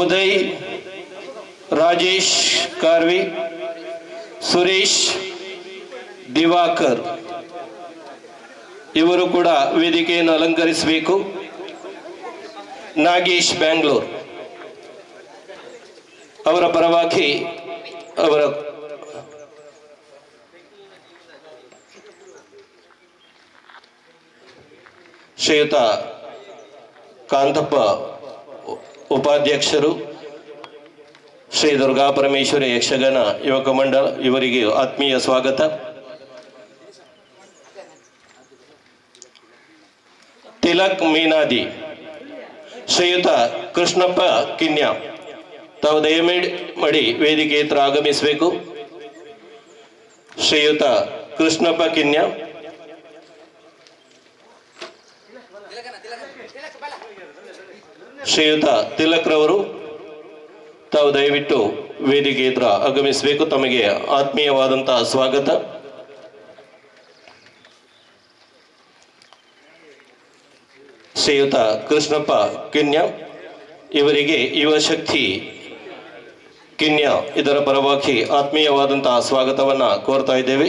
ಉದಯ್, ರಾಜೇಶ್ ಕಾರ್ವಿ, ಸುರೇಶ್, ದಿವಾಕರ್ ಇವರು ಕೂಡ ವೇದಿಕೆಯನ್ನು ಅಲಂಕರಿಸಬೇಕು. ನಾಗೇಶ್ ಬ್ಯಾಂಗ್ಳೂರ್ ಅವರ ಪರವಾಗಿ ಅವರ ಶ್ರೀಯುತ ಕಾಂತಪ್ಪ ಉಪಾಧ್ಯಕ್ಷರು, ಶ್ರೀ ದುರ್ಗಾ ಪರಮೇಶ್ವರಿ ಯಕ್ಷಗಾನ ಯುವಕ ಮಂಡಳ ಇವರಿಗೆ ಆತ್ಮೀಯ ಸ್ವಾಗತ. ತಿಲಕ್ ಮೀನಾದಿ, ಶ್ರೀಯುತ ಕೃಷ್ಣಪ್ಪ ಕಿನ್ಯ ತಾವು ದಯಮಾಡಿ ವೇದಿಕೆ ಹತ್ರ ಆಗಮಿಸಬೇಕು. ಶ್ರೀಯುತ ಕೃಷ್ಣಪ್ಪ ಕಿನ್ಯ, ಶ್ರೀಯುತ ತಿಲಕ್ ರವರು ತಾವು ದಯವಿಟ್ಟು ವೇದಿಕೆ ಹತ್ರ ಆಗಮಿಸಬೇಕು. ತಮಗೆ ಆತ್ಮೀಯವಾದಂತಹ ಸ್ವಾಗತ. ಶ್ರೀಯುತ ಕೃಷ್ಣಪ್ಪ ಕಿನ್ಯ ಇವರಿಗೆ ಯುವಶಕ್ತಿ ಕಿನ್ಯ ಇದರ ಪರವಾಗಿ ಆತ್ಮೀಯವಾದಂತಹ ಸ್ವಾಗತವನ್ನ ಕೋರ್ತಾ ಇದ್ದೇವೆ.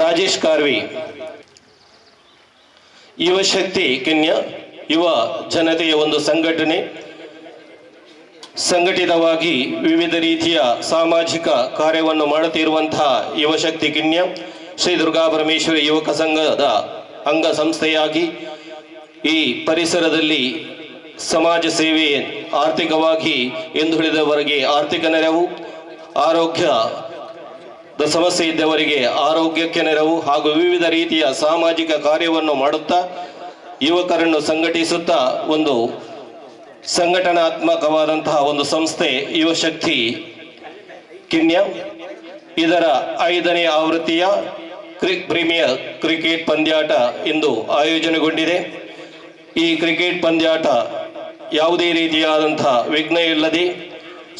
ರಾಜೇಶ್ ಕಾರ್ವಿ, ಯುವಶಕ್ತಿ ಕಿನ್ಯ ಯುವ ಜನತೆಯ ಒಂದು ಸಂಘಟನೆ, ಸಂಘಟಿತವಾಗಿ ವಿವಿಧ ರೀತಿಯ ಸಾಮಾಜಿಕ ಕಾರ್ಯವನ್ನು ಮಾಡುತ್ತಿರುವಂತಹ ಯುವಶಕ್ತಿ ಕಿನ್ಯ ಶ್ರೀ ದುರ್ಗಾ ಪರಮೇಶ್ವರಿ ಯುವಕ ಸಂಘದ ಅಂಗ ಸಂಸ್ಥೆಯಾಗಿ ಈ ಪರಿಸರದಲ್ಲಿ ಸಮಾಜ ಸೇವೆ, ಆರ್ಥಿಕವಾಗಿ ಹಿಂದುಳಿದವರಿಗೆ ಆರ್ಥಿಕ ನೆರವು, ಆರೋಗ್ಯದ ಸಮಸ್ಯೆ ಇದ್ದವರಿಗೆ ಆರೋಗ್ಯಕ್ಕೆ ನೆರವು ಹಾಗೂ ವಿವಿಧ ರೀತಿಯ ಸಾಮಾಜಿಕ ಕಾರ್ಯವನ್ನು ಮಾಡುತ್ತಾ ಯುವಕರನ್ನು ಸಂಘಟಿಸುತ್ತಾ ಒಂದು ಸಂಘಟನಾತ್ಮಕವಾದಂತಹ ಒಂದು ಸಂಸ್ಥೆ ಯುವಶಕ್ತಿ ಕಿನ್ಯ. ಇದರ 5ನೇ ಆವೃತ್ತಿಯ ಪ್ರೀಮಿಯರ್ ಕ್ರಿಕೆಟ್ ಪಂದ್ಯಾಟ ಇಂದು ಆಯೋಜನೆಗೊಂಡಿದೆ. ಈ ಕ್ರಿಕೆಟ್ ಪಂದ್ಯಾಟ ಯಾವುದೇ ರೀತಿಯಾದಂತಹ ವಿಘ್ನ ಇಲ್ಲದೆ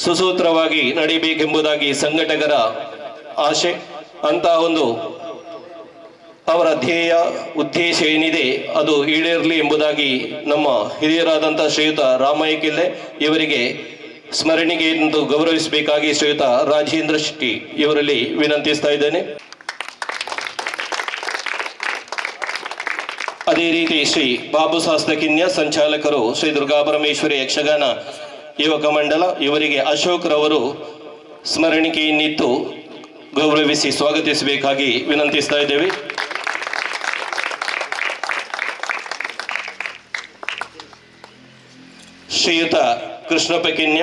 ಸುಸೂತ್ರವಾಗಿ ನಡೀಬೇಕೆಂಬುದಾಗಿ ಸಂಘಟಕರ ಆಶೆ. ಅಂತಹ ಒಂದು ಅವರ ಧ್ಯೇಯ ಉದ್ದೇಶ ಏನಿದೆ ಅದು ಈಡೇರಲಿ ಎಂಬುದಾಗಿ ನಮ್ಮ ಹಿರಿಯರಾದಂತಹ ಶ್ರೀಯುತ ರಾಮಯ್ಯ ಕಿಲ್ಲೆ ಇವರಿಗೆ ಸ್ಮರಣಿಗೆ ಎಂದು ಗೌರವಿಸಬೇಕಾಗಿ ಶ್ರೀಯುತ ರಾಜೇಂದ್ರ ಶೆಟ್ಟಿ ಇವರಲ್ಲಿ ವಿನಂತಿಸ್ತಾ ಇದ್ದೇನೆ. ಅದೇ ರೀತಿ ಶ್ರೀ ಬಾಬು ಶಾಸ್ತ್ರಕಿನ್ಯ ಸಂಚಾಲಕರು ಶ್ರೀ ದುರ್ಗಾ ಪರಮೇಶ್ವರಿ ಯಕ್ಷಗಾನ ಯುವಕ ಮಂಡಲ ಇವರಿಗೆ ಅಶೋಕ್ ರವರು ಸ್ಮರಣಿಕೆಯನ್ನಿತ್ತು ಗೌರವಿಸಿ ಸ್ವಾಗತಿಸಬೇಕಾಗಿ ವಿನಂತಿಸ್ತಾ ಇದ್ದೇವೆ. ಶ್ರೀಯುತ ಕೃಷ್ಣಪ್ಪ ಕಿನ್ಯ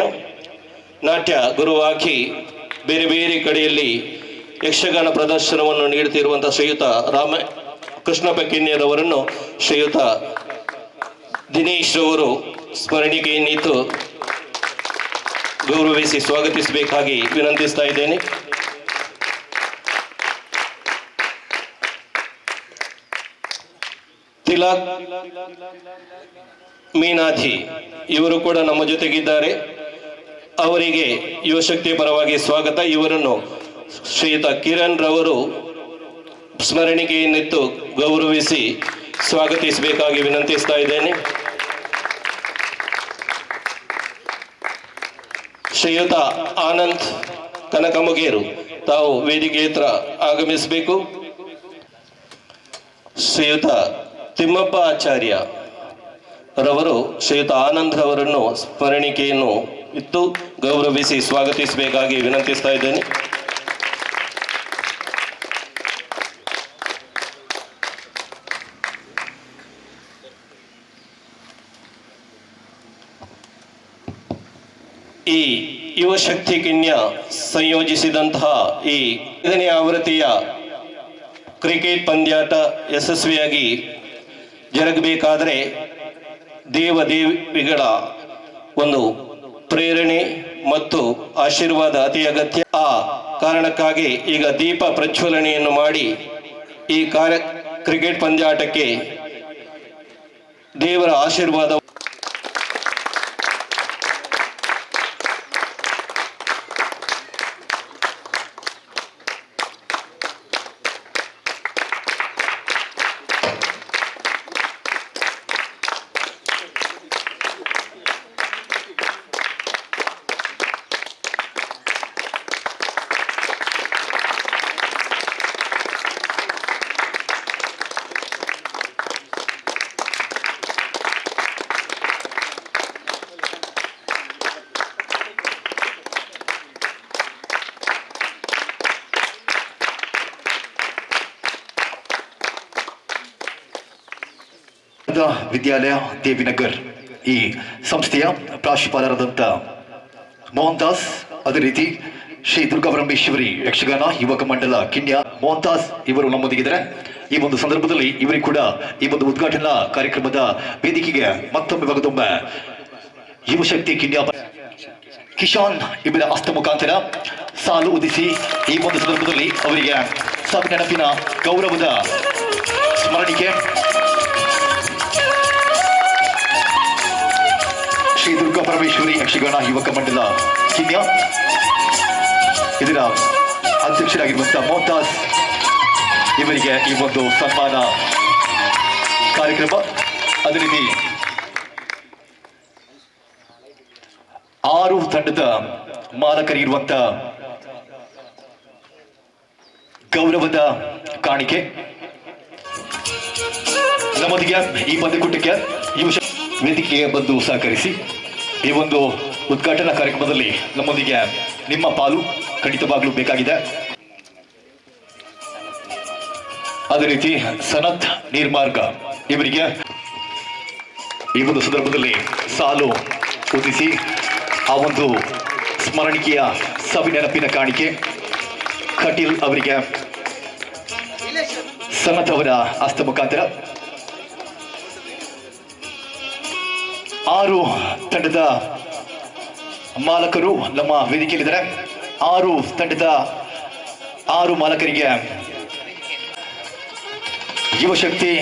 ನಾಟ್ಯ ಗುರುವಾಗಿ ಬೇರೆ ಬೇರೆ ಕಡೆಯಲ್ಲಿ ಯಕ್ಷಗಾನ ಪ್ರದರ್ಶನವನ್ನು ನೀಡುತ್ತಿರುವಂತಹ ಶ್ರೀಯುತ ಕೃಷ್ಣಪ್ಪ ಕಿನ್ಯರವರನ್ನು ಶ್ರೀಯುತ ದಿನೇಶ್ ರವರು ಸ್ಮರಣಿಕೆಯನ್ನಿತ್ತು ಗೌರವಿಸಿ ಸ್ವಾಗತಿಸಬೇಕಾಗಿ ವಿನಂತಿಸ್ತಾ ಇದ್ದೇನೆ. ತಿಲಕ್ ಮೀನಾಧಿ ಇವರು ಕೂಡ ನಮ್ಮ ಜೊತೆಗಿದ್ದಾರೆ. ಅವರಿಗೆ ಯುವಶಕ್ತಿ ಪರವಾಗಿ ಸ್ವಾಗತ. ಇವರನ್ನು ಶ್ರೀಯುತ ಕಿರಣ್ ರವರು ಸ್ಮರಣಿಕೆಯನ್ನಿತ್ತು ಗೌರವಿಸಿ ಸ್ವಾಗತಿಸಬೇಕಾಗಿ ವಿನಂತಿಸ್ತಾ ಇದ್ದೇನೆ. ಶ್ರೀಯುತ ಆನಂದ್ ಕನಕಮುಗೇರು ತಾವು ವೇದಿಕೆ ಹತ್ರ ಆಗಮಿಸಬೇಕು. ಶ್ರೀಯುತ ತಿಮ್ಮಪ್ಪ ಆಚಾರ್ಯ ರವರು ಶ್ರೀಯುತ ಆನಂದ್ ರವರನ್ನು ಸ್ಮರಣಿಕೆಯನ್ನು ಇತ್ತು ಗೌರವಿಸಿ ಸ್ವಾಗತಿಸಬೇಕಾಗಿ ವಿನಂತಿಸ್ತಾ ಇದ್ದೇನೆ. ಈ ಯುವಶಕ್ತಿ ಕಿನ್ಯ ಸಂಯೋಜಿಸಿದಂತಹ ಈ 5ನೇ ಆವೃತ್ತಿಯ ಕ್ರಿಕೆಟ್ ಪಂದ್ಯಾಟ ಯಶಸ್ವಿಯಾಗಿ ಜರುಗಬೇಕಾದರೆ ದೇವದೇವಿಗಳ ಒಂದು ಪ್ರೇರಣೆ ಮತ್ತು ಆಶೀರ್ವಾದ ಅತಿ ಅಗತ್ಯ. ಆ ಕಾರಣಕ್ಕಾಗಿ ಈಗ ದೀಪ ಪ್ರಜ್ವಲನೆಯನ್ನು ಮಾಡಿ ಈ ಕ್ರಿಕೆಟ್ ಪಂದ್ಯಾಟಕ್ಕೆ ದೇವರ ಆಶೀರ್ವಾದ ವಿದ್ಯಾಲಯ ದೇವಿನಗರ್ ಈ ಸಂಸ್ಥೆಯ ಪ್ರಾಂಶುಪಾಲರಾದಂಥ ಮೋಹನ್ ದಾಸ್, ಅದೇ ರೀತಿ ಶ್ರೀ ದುರ್ಗಾಪರಮೇಶ್ವರಿ ಯಕ್ಷಗಾನ ಯುವಕ ಮಂಡಲ ಕಿನ್ಯ ಮೋಹನ್ ದಾಸ್ ಇವರು ನಮ್ಮೊಂದಿಗಿದ್ದಾರೆ. ಈ ಒಂದು ಸಂದರ್ಭದಲ್ಲಿ ಇವರಿಗೆ ಕೂಡ ಈ ಒಂದು ಉದ್ಘಾಟನಾ ಕಾರ್ಯಕ್ರಮದ ವೇದಿಕೆಗೆ ಮತ್ತೊಮ್ಮೆ ಯುವಶಕ್ತಿ ಕಿನ್ಯ ಕಿಶಾನ್ ಇವರ ಹಸ್ತ ಮುಖಾಂತರ ಸಾಲು ಉದಿಸಿ ಈ ಒಂದು ಸಂದರ್ಭದಲ್ಲಿ ಅವರಿಗೆ ನೆನಪಿನ ಗೌರವದ ಸ್ಮರಣಿಕೆ ಶ್ರೀ ದುರ್ಗಾಪರಮೇಶ್ವರಿ ಯಕ್ಷಗಾನ ಯುವಕ ಮಂಡಲ ಕಿನ್ಯ ಇದರ ಅಧ್ಯಕ್ಷರಾಗಿರುವಂತಹ ಮೋಹನ್ ದಾಸ್ ಇವರಿಗೆ ಈ ಒಂದು ಸನ್ಮಾನ ಕಾರ್ಯಕ್ರಮ. ಅದೇ ರೀತಿ 6 ತಂಡದ ಮಾಲಕರಿರುವಂತ ಗೌರವದ ಕಾಣಿಕೆ ನಮ್ಮೊಂದಿಗೆ ಈ ಪಂದ್ಯಕೂಟಕ್ಕೆ ವೇದಿಕೆಗೆ ಬಂದು ಸಹಕರಿಸಿ ಈ ಒಂದು ಉದ್ಘಾಟನಾ ಕಾರ್ಯಕ್ರಮದಲ್ಲಿ ನಮ್ಮೊಂದಿಗೆ ನಿಮ್ಮ ಪಾಲು ಖಂಡಿತವಾಗ್ಲೂ ಬೇಕಾಗಿದೆ. ಅದೇ ರೀತಿ ಸನತ್ ನಿರ್ಮಾರ್ಗ ಇವರಿಗೆ ಈ ಒಂದು ಸಂದರ್ಭದಲ್ಲಿ ಸಾಲು ಉದಿಸಿ ಆ ಒಂದು ಸ್ಮರಣಿಕೆಯ ನೆನಪಿನ ಕಾಣಿಕೆ ಖಟೀಲ್ ಅವರಿಗೆ ಸನತ್ ಅವರ ಹಸ್ತ ಮುಖಾಂತರ 6 ತಂಡದ ಮಾಲಕರು ನಮ್ಮ ವೇದಿಕೆಯಲ್ಲಿದ್ದಾರೆ. 6 ತಂಡದ 6 ಮಾಲಕರಿಗೆ ಯುವಶಕ್ತಿ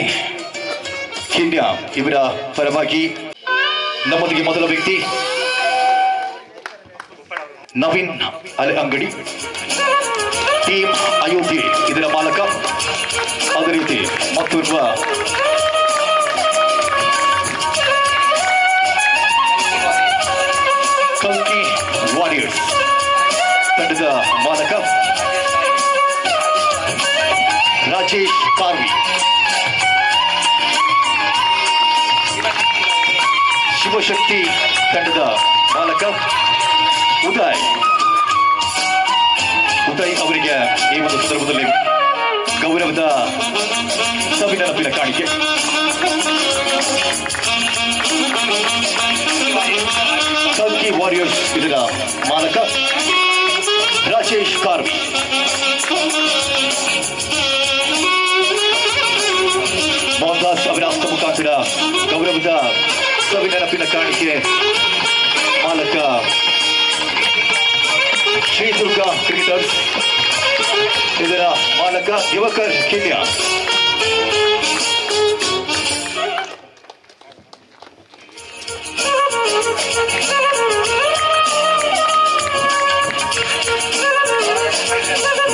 ಕಿನ್ಯ ಇವರ ಪರವಾಗಿ ನಮ್ಮೊಂದಿಗೆ ಮೊದಲ ವ್ಯಕ್ತಿ ನವೀನ್ ಅಲೆ ಅಂಗಡಿ, ಟೀಮ್ ಅಯೋಧ್ಯೆ ಇದರ ಮಾಲಕ. ಅದೇ ರೀತಿ ಮತ್ತೋರ್ವ ಕಲ್ಕಿ ವಾರಿಯರ್ಸ್ ತಂಡದ ಮಾಲಕ ರಾಜೇಶ್ ಕಾರ್ವಿ. ಶಿವಶಕ್ತಿ ತಂಡದ ಮಾಲಕ ಉದಯ್ ಅವರಿಗೆ ಈ ಒಂದು ಸಂದರ್ಭದಲ್ಲಿ ಗೌರವದ ನೆನಪಿನ ಕಾಣಿಕೆ. ಕಲ್ಕಿ ವಾರಿಯರ್ಸ್ ಇದರ ಮಾಲಕ ರಾಜೇಶ್ ಕಾರ್ವಿ. ಮೋಹನ್ ದಾಸ್ ಅವರ ಹಸ್ತ ಮುಖಾಂತರ ಗೌರವದ ನೆನಪಿನ ಕಾಣಿಕೆ ಮಾಲಕ ಶ್ರೀ ದುರ್ಗಾ ಕ್ರಿಕೆಟರ್ಸ್ ಇದರ ಮಾಲಕ ಯುವಕರ್ ಕಿನ್ಯ.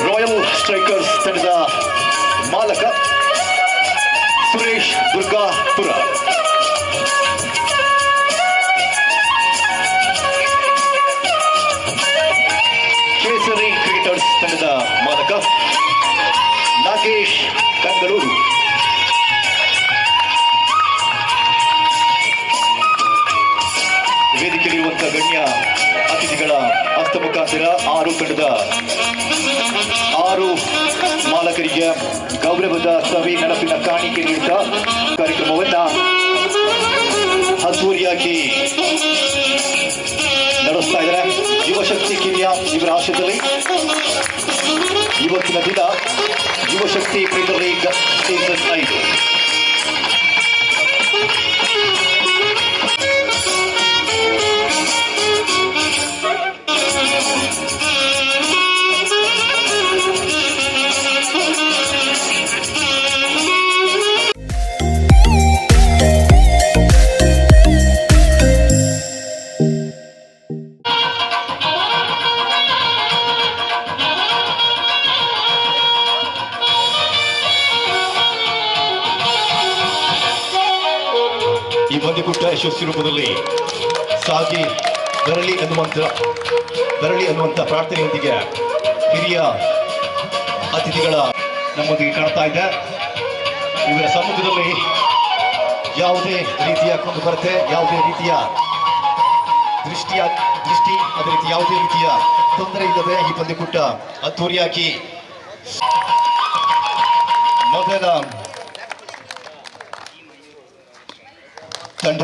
ರಾಯಲ್ ಸ್ಟ್ರೈಕರ್ಸ್ ತಂಡದ ಮಾಲಕ ಸುರೇಶ್ ದುರ್ಗಾಪುರ. ಕೇಸರಿ ಕ್ರಿಕೆಟರ್ಸ್ ತಂಡದ ಮಾಲಕ ನಾಗೇಶ್ ಕಂಗಳೂರು. ವೇದಿಕೆಯಲ್ಲಿರುವಂತಹ ಗಣ್ಯ ಅತಿಥಿಗಳ ಹಸ್ತ ಮುಖಾಂತರ 6 ತಂಡದ 6 ಮಾಲಕರಿಗೆ ಗೌರವದ ನೆನಪಿನ ಕಾಣಿಕೆ ನೀಡಿದ ಕಾರ್ಯಕ್ರಮವನ್ನ ಅದ್ದೂರಿಯಾಗಿ ನಡೆಸ್ತಾ ಇದ್ದಾರೆ. ಯುವಶಕ್ತಿ ಕಿನ್ಯ ಇವರ ಆಶ್ರಯದಲ್ಲಿ ಇವತ್ತಿನ ದಿನ ಯುವಶಕ್ತಿ ಪ್ರೀಮಿಯರ್ ಲೀಗ್ ಸೀಸನ್ 5 ಈ ಪಂದ್ಯಕೂಟ ಯಶಸ್ವಿ ರೂಪದಲ್ಲಿ ಸಾಗಿ ಬರಲಿ ಅನ್ನುವಂಥ ಪ್ರಾರ್ಥನೆಯೊಂದಿಗೆ ಹಿರಿಯ ಅತಿಥಿಗಳ ನಮ್ಮೊಂದಿಗೆ ಕಾಣ್ತಾ ಇದೆ. ಇವರ ಸಮ್ಮುಖದಲ್ಲಿ ಯಾವುದೇ ರೀತಿಯ ಕುಂದುಕೊರತೆ, ಯಾವುದೇ ರೀತಿಯ ದೃಷ್ಟಿ ಅದೇ ರೀತಿ ಯಾವುದೇ ರೀತಿಯ ತೊಂದರೆ ಇಲ್ಲದೆ ಈ ಪಂದ್ಯಕೂಟ ಅದ್ದೂರಿಯಾಗಿ ಮೊದಲ ತಂಡ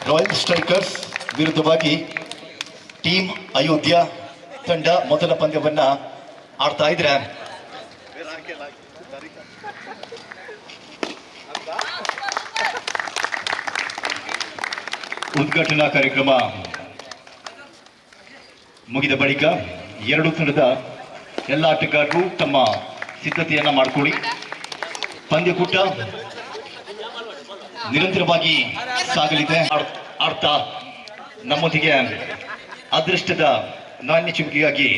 ರಾಯಲ್ ಸ್ಟ್ರೈಕರ್ಸ್ ವಿರುದ್ಧವಾಗಿ ಟೀಮ್ ಅಯೋಧ್ಯ ತಂಡ ಮೊದಲ ಪಂದ್ಯವನ್ನ ಆಡ್ತಾ ಇದ್ರೆ ಉದ್ಘಾಟನಾ ಕಾರ್ಯಕ್ರಮ ಮುಗಿದ ಬಳಿಕ ಎರಡು ತಂಡದ ಎಲ್ಲ ಆಟಗಾರರು ತಮ್ಮ ಸಿದ್ಧತೆಯನ್ನ ಮಾಡಿಕೊಳ್ಳಿ. ಪಂದ್ಯಕೂಟ ನಿರಂತರವಾಗಿ ಸಾಗಲಿದೆ. ಆಡ್ತಾ ನಮ್ಮೊಂದಿಗೆ ಅದೃಷ್ಟದ ನಾಣ್ಯ ಚುಮಕಿಗಾಗಿ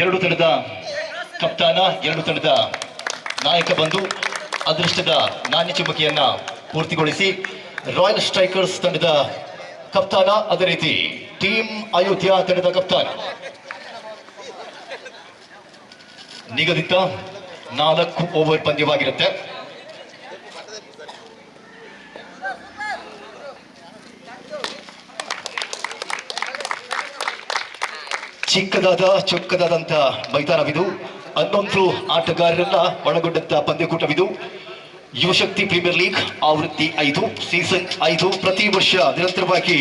ಎರಡು ತಂಡದ ಕಪ್ತಾನ, ಎರಡು ತಂಡದ ನಾಯಕ ಬಂದು ಅದೃಷ್ಟದ ನಾಣ್ಯ ಚುಮಕಿಯನ್ನ ಪೂರ್ತಿಗೊಳಿಸಿ ರಾಯಲ್ ಸ್ಟ್ರೈಕರ್ಸ್ ತಂಡದ ಕಪ್ತಾನ, ಅದೇ ರೀತಿ ಟೀಮ್ ಅಯೋಧ್ಯ ತಂಡದ ಕಪ್ತಾನ ನಿಗದಿತ 4 ಓವರ್ ಪಂದ್ಯವಾಗಿರುತ್ತೆ. ಚಿಕ್ಕದಾದ ಚೊಕ್ಕದಾದಂಥ ಮೈದಾನವಿದು. 11 ಆಟಗಾರರನ್ನ ಒಳಗೊಂಡಂತ ಪಂದ್ಯಕೂಟವಿದು. ಯುವಶಕ್ತಿ ಪ್ರೀಮಿಯರ್ ಲೀಗ್ ಆವೃತ್ತಿ 5 ಸೀಸನ್ 5 ಪ್ರತಿ ವರ್ಷ ನಿರಂತರವಾಗಿ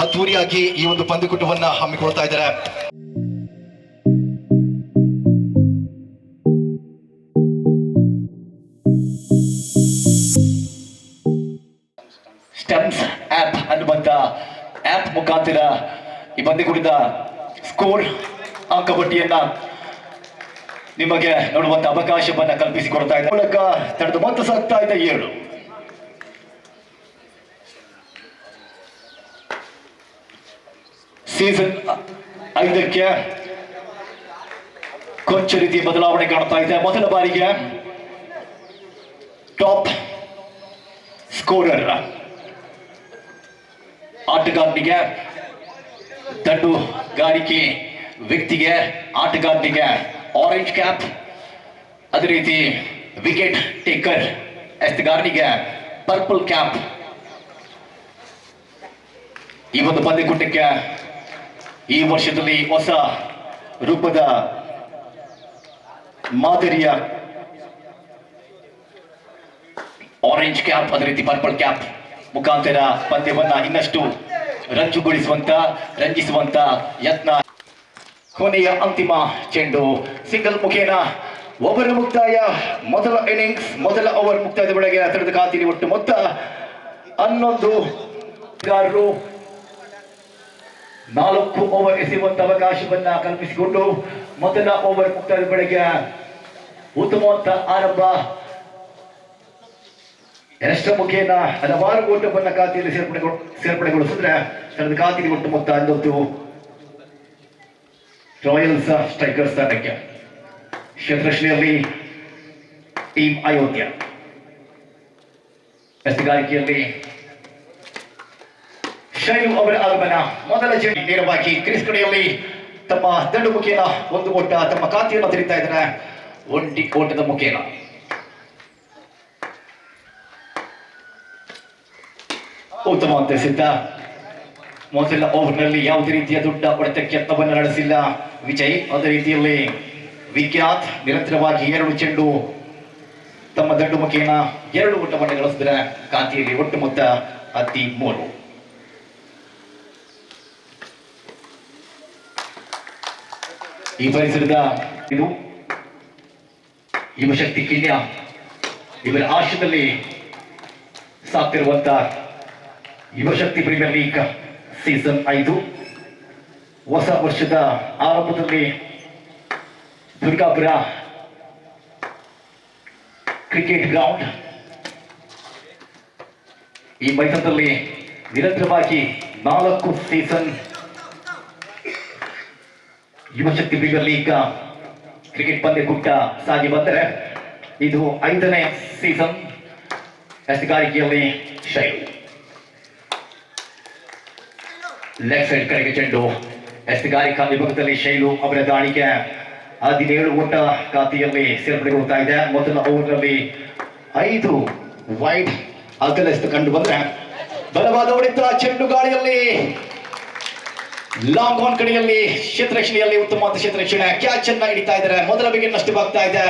ಅದ್ದೂರಿಯಾಗಿ ಈ ಒಂದು ಪಂದ್ಯಕೂಟವನ್ನ ಹಮ್ಮಿಕೊಳ್ತಾ ಇದ್ದಾರೆ. ಸ್ಟೆಮ್ಸ್ ಆಪ್ ಅನ್ನುವಂತ ಆಪ್ ಮುಖಾಂತರ ಈ ಪಂದ್ಯಕೂಟದ ಸ್ಕೋರ್ ಅಂಕಪಟ್ಟಿಯನ್ನ ನಿಮಗೆ ನೋಡುವಂತ ಅವಕಾಶವನ್ನ ಕಲ್ಪಿಸಿಕೊಡ್ತಾ ಇದೆ. ಮೂಲಕ ತಂಡದ ಮೊತ್ತ ಸಾಗ್ತಾ ಇದೆ 7. ಸೀಸನ್ 5ಕ್ಕೆ ಕೊಂಚ ರೀತಿ ಬದಲಾವಣೆ ಕಾಣ್ತಾ ಇದೆ. ಮೊದಲ ಬಾರಿಗೆ ಟಾಪ್ ಸ್ಕೋರರ್ ಆಟಗಾರನಿಗೆ, ದಂಡುಗಾರಿಕೆ ವ್ಯಕ್ತಿಗೆ, ಆಟಗಾರನಿಗೆ ಆರೆಂಜ್ ಕ್ಯಾಪ್, ಅದೇ ರೀತಿ ವಿಕೆಟ್ ಟೇಕರ್ ಎಸ್ತಗಾರನಿಗೆ ಪರ್ಪಲ್ ಕ್ಯಾಪ್. ಈ ಒಂದು ಪಂದ್ಯಕೂಟಕ್ಕೆ ಈ ವರ್ಷದಲ್ಲಿ ಹೊಸ ರೂಪದ ಮಾದರಿಯ ಆರೆಂಜ್ ಕ್ಯಾಪ್, ಅದೇ ರೀತಿ ಪರ್ಪಲ್ ಕ್ಯಾಪ್ ಮುಖಾಂತರ ಪಂದ್ಯವನ್ನ ಇನ್ನಷ್ಟು ರಂಜಿಸುವಂತ ಯತ್ನ. ಕೊನೆಯ ಅಂತಿಮ ಚೆಂಡು ಸಿಂಗಲ್ ಮುಖೇನ ಓವರ್ ಮುಕ್ತಾಯ. ಮೊದಲ ಇನ್ನಿಂಗ್ಸ್, ಮೊದಲ ಓವರ್ ಮುಕ್ತಾಯದ ವೇಳೆಗೆ ತಂಡದ ಖಾತೆಯಲ್ಲಿ ಒಟ್ಟು ಮೊತ್ತ 11. 4 ಓವರ್ ಎಸೆಯುವಂತ ಅವಕಾಶವನ್ನ ಕಲ್ಪಿಸಿಕೊಂಡು ಮೊದಲ ಓವರ್ ಮುಕ್ತಾಯದ ವೇಳೆಗೆ ಉತ್ತಮವಾದ ಆರಂಭ. ಎಷ್ಟ ಮುಖೇನ ಹಲವಾರು ಓಟವನ್ನ ಖಾತೆಯಲ್ಲಿ ಸೇರ್ಪಡೆಗೊಳಿಸಿದ್ರೆ ತಂಡದ ಖಾತೆಯಲ್ಲಿ ಒಟ್ಟು ಮೊತ್ತ 11. ರಾಯಲ್ಸ್ ಸ್ಟ್ರೈಕರ್ಸ್ ತಂಡಕ್ಕೆ ಕ್ಷೇತ್ರಶ್ರೀಯಲ್ಲಿ ಟೀಮ್ ಅಯೋಧ್ಯ, ಎಸೆಗಾರಿಕೆಯಲ್ಲಿ ಶೈಲು ಅವರ ಆಗಮನ. ಮೊದಲ ಜಂಟಿ ನೇರವಾಗಿ ಕ್ರೀಸ್ ಕಡೆಯಲ್ಲಿ ತಮ್ಮ ದಂಡು ಮುಖೇನ ಒಂದು ಓಟ ತಮ್ಮ ಖಾತೆಯನ್ನು ತೆರೀತಾ ಇದ್ದಾರೆ. ಒಂಟಿ ಓಟದ ಮುಖೇನ ಉತ್ತಮವಾದ ಸಿದ್ಧ. ಮೊದಲ ಓವರ್ನಲ್ಲಿ ಯಾವುದೇ ರೀತಿಯ ದೊಡ್ಡ ಹೊಡೆತಕ್ಕೆ ಯತ್ನವನ್ನು ನಡೆಸಿಲ್ಲ ವಿಜಯ್. ಅದೇ ರೀತಿಯಲ್ಲಿ ವಿಖ್ಯಾತ್ ನಿರಂತರವಾಗಿ 2 ಚೆಂಡು ತಮ್ಮ ದಂಡು ಮುಖೇನ 2 ಓಟವನ್ನು ಗಳಿಸಿದ್ರೆ ಖಾತೆಯಲ್ಲಿ ಒಟ್ಟು ಮೊತ್ತ 13. ಈ ಪರಿಸರದ ಇದು ಯುವಶಕ್ತಿ ಕಿಣ್ಯ ಇವರ ಆಶ್ರಯದಲ್ಲಿ ಸಾಕ್ತಿರುವಂತ ಯುವಶಕ್ತಿ ಪ್ರೀಮಿಯರ್ ಲೀಗ್ ಸೀಸನ್ 5 ಹೊಸ ವರ್ಷದ ಆರಂಭದಲ್ಲಿ ದುರ್ಗಾಪುರ ಕ್ರಿಕೆಟ್ ಗ್ರೌಂಡ್ ಈ ಮೈದಾನದಲ್ಲಿ ನಿರಂತರವಾಗಿ 4 ಸೀಸನ್ ಯುವಶಕ್ತಿ ಪ್ರೀಮಿಯರ್ ಲೀಗ್ ಕ್ರಿಕೆಟ್ ಪಂದ್ಯಕೂಟ ಸಾಗಿ ಬಂದರೆ ಇದು 5ನೇ ಸೀಸನ್. ಎಸೆಗಾರಿಕೆಯಲ್ಲಿ ಶೈಲು ಲೆಫ್ಟ್ ಸೈಡ್ ಕಡೆಗೆ ಚೆಂಡು. ಎಸೆಗಾರಿಕಾ ವಿಭಾಗದಲ್ಲಿ ಶೈಲು ಅವರ ದಾಳಿಗೆ 17 ಓಟ ಖಾತೆಯಲ್ಲಿ ಸೇರ್ಪಡೆಗೊಳ್ತಾ ಇದೆ. ಮೊದಲ ಓವರ್ನಲ್ಲಿ 5 ವೈಡ್ ಅಗಲಷ್ಟು ಕಂಡು ಬಂದ್ರೆ ಬಲವಾದ ಹೊಡೆತ ಚೆಂಡು ಗಾಳಿಯಲ್ಲಿ ಲಾಂಗ್ ಆನ್ ಕಡೆಯಲ್ಲಿ ಕ್ಷೇತ್ರರಕ್ಷಣೆಯಲ್ಲಿ ಉತ್ತಮವಾದ ಕ್ಷೇತ್ರರಕ್ಷಣೆ. ಕ್ಯಾಚ್ ಅನ್ನ ಹಿಡಿತಾ ಇದ್ದಾರೆ. ಮೊದಲ ವಿಕೆಟ್ ನಷ್ಟವಾಗ್ತಾ ಇದೆ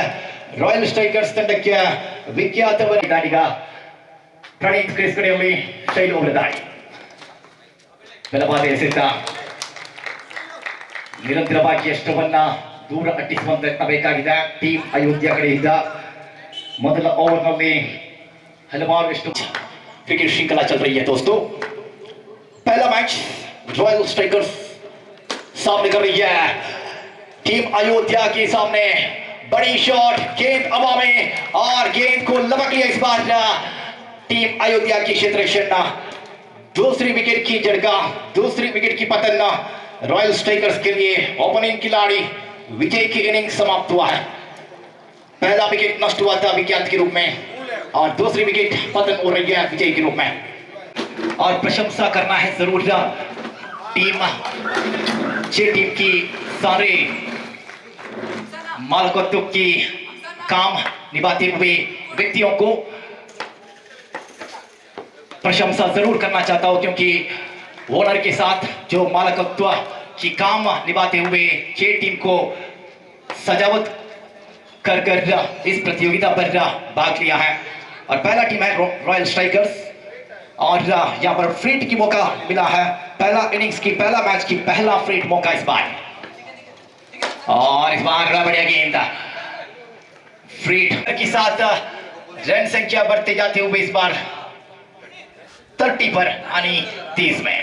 ರಾಯಲ್ ಸ್ಟ್ರೈಕರ್ಸ್ ತಂಡಕ್ಕೆ. ವಿಖ್ಯಾತವರ ದಾಳಿಗ ಪ್ರಣೀತ್ ಕ್ರೀಸ್ ಕಡೆಯಲ್ಲಿ ಶೈಲು ಅವರ ದಾಳಿ ಬಲವಾದ ಎಸೆತ ನಿರಂತರವಾಗಿ ಎಷ್ಟವನ್ನ ದೂರ ಅಟ್ಟಿಸುವಂತ ಯತ್ನ ಬೇಕಾಗಿದೆ ಟೀಮ್ ಅಯೋಧ್ಯ ಕಡೆಯಿಂದ ಮೊದಲ ಓವರ್ನಲ್ಲಿ ಹಲವಾರು ಎಷ್ಟು क्रिकेट श्रृंखला चल रही है दोस्तों। पहला मैच रॉयल स्ट्राइकर्स सामने कर रही है टीम अयोध्या के सामने। बड़ी शॉट, गेंद हवा में और गेंद को लपक लिया इस बार टीम अयोध्या की क्षेत्र रक्षण। दूसरी विकेट की झटका, दूसरी विकेट की पतन रॉयल स्ट्राइकर्स के लिए ओपनिंग खिलाड़ी विजय की इनिंग समाप्त हुआ है। पहला विकेट नष्ट हुआ था विज्ञान के रूप में और दूसरी विकेट पतन हो रही है विजय के रूप में। और प्रशंसा करना है जरूर टीम की सारे मालकत्व की काम निभाते हुए व्यक्तियों को प्रशंसा जरूर करना चाहता हूं क्योंकि ओनर के साथ जो मालकत्व की काम निभाते हुए जे टीम को सजावट कर इस प्रतियोगिता पर भाग लिया है। और पहला टीम है रॉयल स्ट्राइकर्स और यहाँ पर फ्रीट की मौका मिला है। पहला इनिंग्स की पहला मैच की पहला फ्रीट मौका इस बार और इस बार बढ़िया गेंद फ्रीट के साथ रन संख्या बढ़ते जाते हुए इस बार 30 पर यानी 30 में